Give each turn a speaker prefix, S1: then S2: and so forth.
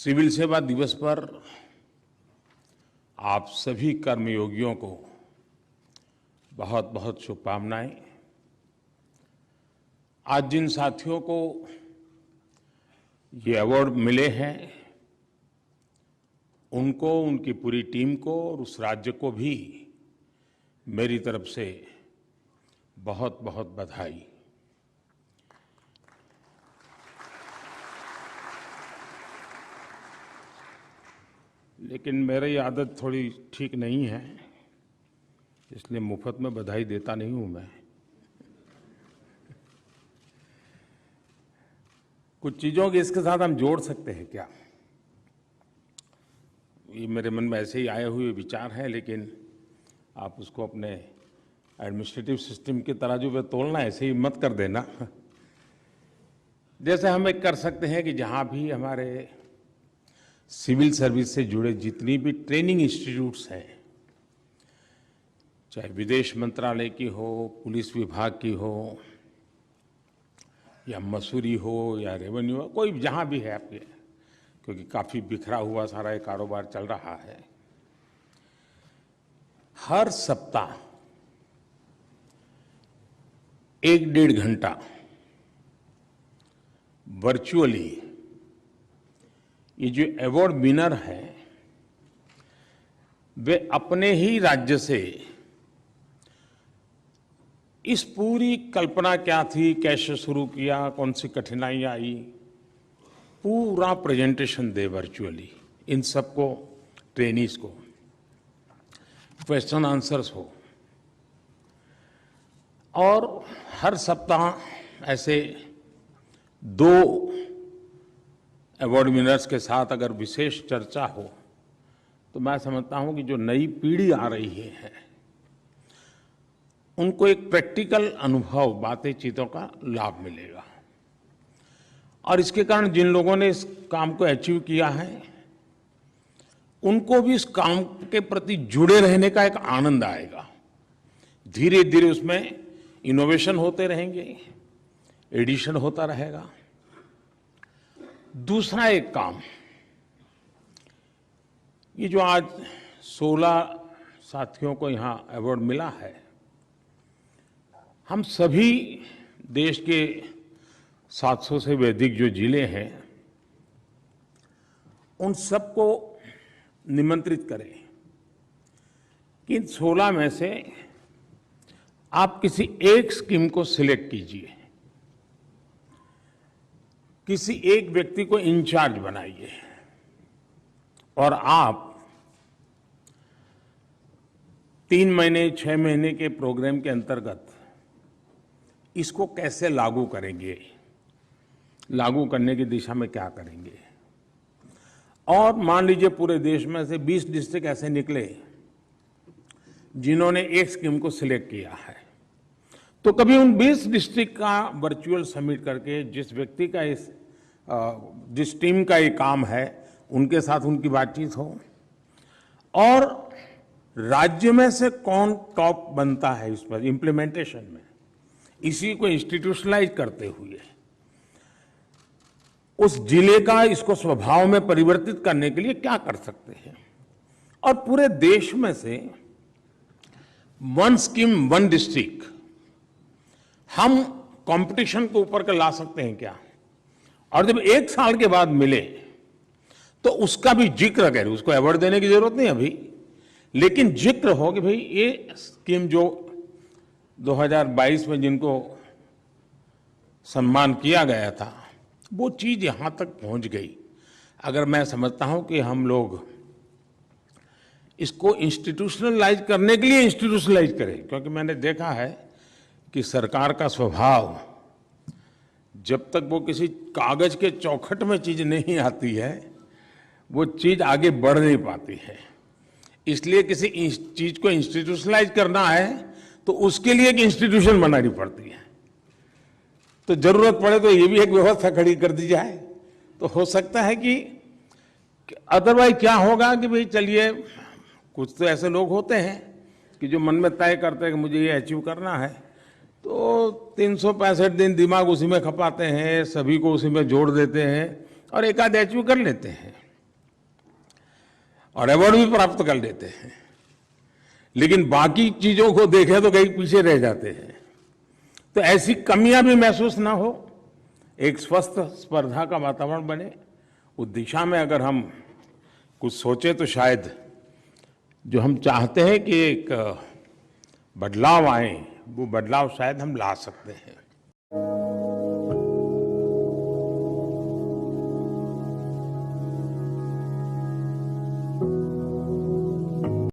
S1: Civil सेवा दिवस पर आप सभी कर्मयोगियों को बहुत बहुत शुभकामनाएं। आज जिन साथियों को ये अवार्ड मिले हैं उनको, उनकी पूरी टीम को और उस राज्य को भी मेरी तरफ से बहुत बहुत बधाई। लेकिन मेरी आदत थोड़ी ठीक नहीं है, इसलिए मुफ्त में बधाई देता नहीं हूं मैं। कुछ चीज़ों के इसके साथ हम जोड़ सकते हैं क्या? ये मेरे मन में ऐसे ही आए हुए विचार हैं, लेकिन आप उसको अपने एडमिनिस्ट्रेटिव सिस्टम के तराजू पे तोलना, ऐसे ही मत कर देना। जैसे हम एक कर सकते हैं कि जहाँ भी हमारे सिविल सर्विस से जुड़े जितनी भी ट्रेनिंग इंस्टीट्यूट्स हैं, चाहे विदेश मंत्रालय की हो, पुलिस विभाग की हो, या मसूरी हो, या रेवेन्यू हो, कोई जहाँ भी है आपके, क्योंकि काफ़ी बिखरा हुआ सारा ये कारोबार चल रहा है, हर सप्ताह 1-1.5 घंटा वर्चुअली ये जो अवार्ड विनर हैं वे अपने ही राज्य से इस पूरी कल्पना क्या थी, कैसे शुरू किया, कौन सी कठिनाइयां आई, पूरा प्रेजेंटेशन दे वर्चुअली। इन सबको, ट्रेनीज को, क्वेश्चन आंसर्स हो, और हर सप्ताह ऐसे 2 अवार्ड विनर्स के साथ अगर विशेष चर्चा हो तो मैं समझता हूं कि जो नई पीढ़ी आ रही है उनको एक प्रैक्टिकल अनुभव, बातें, चीजों का लाभ मिलेगा। और इसके कारण जिन लोगों ने इस काम को अचीव किया है उनको भी इस काम के प्रति जुड़े रहने का एक आनंद आएगा। धीरे धीरे उसमें इनोवेशन होते रहेंगे, एडिशन होता रहेगा। दूसरा एक काम, ये जो आज 16 साथियों को यहाँ अवार्ड मिला है, हम सभी देश के 700 से भी अधिक जो जिले हैं उन सबको निमंत्रित करें कि इन 16 में से आप किसी एक स्कीम को सिलेक्ट कीजिए, किसी एक व्यक्ति को इंचार्ज बनाइए और आप 3 महीने 6 महीने के प्रोग्राम के अंतर्गत इसको कैसे लागू करेंगे, लागू करने की दिशा में क्या करेंगे। और मान लीजिए पूरे देश में से 20 डिस्ट्रिक्ट ऐसे निकले जिन्होंने एक स्कीम को सिलेक्ट किया है, तो कभी उन 20 डिस्ट्रिक्ट का वर्चुअल समिट करके जिस व्यक्ति का जिस टीम का ये काम है उनके साथ उनकी बातचीत हो, और राज्य में से कौन टॉप बनता है इस पर इम्प्लीमेंटेशन में, इसी को इंस्टीट्यूशनलाइज करते हुए उस जिले का इसको स्वभाव में परिवर्तित करने के लिए क्या कर सकते हैं। और पूरे देश में से 1 स्कीम 1 डिस्ट्रिक्ट हम कंपटीशन को ऊपर कर ला सकते हैं क्या? और जब 1 साल के बाद मिले तो उसका भी जिक्र करें, उसको अवार्ड देने की जरूरत नहीं अभी, लेकिन जिक्र हो कि भाई ये स्कीम जो 2022 में जिनको सम्मान किया गया था वो चीज यहां तक पहुंच गई। अगर मैं समझता हूं कि हम लोग इसको इंस्टीट्यूशनलाइज करने के लिए इंस्टीट्यूशनलाइज करें, क्योंकि मैंने देखा है कि सरकार का स्वभाव, जब तक वो किसी कागज के चौखट में चीज नहीं आती है वो चीज आगे बढ़ नहीं पाती है। इसलिए किसी चीज को इंस्टीट्यूशनलाइज करना है तो उसके लिए एक इंस्टीट्यूशन बनानी पड़ती है। तो जरूरत पड़े तो ये भी एक व्यवस्था खड़ी कर दी जाए तो हो सकता है कि अदरवाइज क्या होगा कि भाई चलिए, कुछ तो ऐसे लोग होते हैं कि जो मन में तय करते हैं कि मुझे ये अचीव करना है, तो 365 दिन दिमाग उसी में खपाते हैं, सभी को उसी में जोड़ देते हैं और एक आध अचीव कर लेते हैं। और अवार्ड भी प्राप्त कर लेते हैं, लेकिन बाकी चीजों को देखें तो कहीं पीछे रह जाते हैं। तो ऐसी कमियां भी महसूस ना हो, एक स्वस्थ स्पर्धा का वातावरण बने, उस दिशा में अगर हम कुछ सोचे तो शायद जो हम चाहते हैं कि एक बदलाव आए, वो बदलाव शायद हम ला सकते हैं।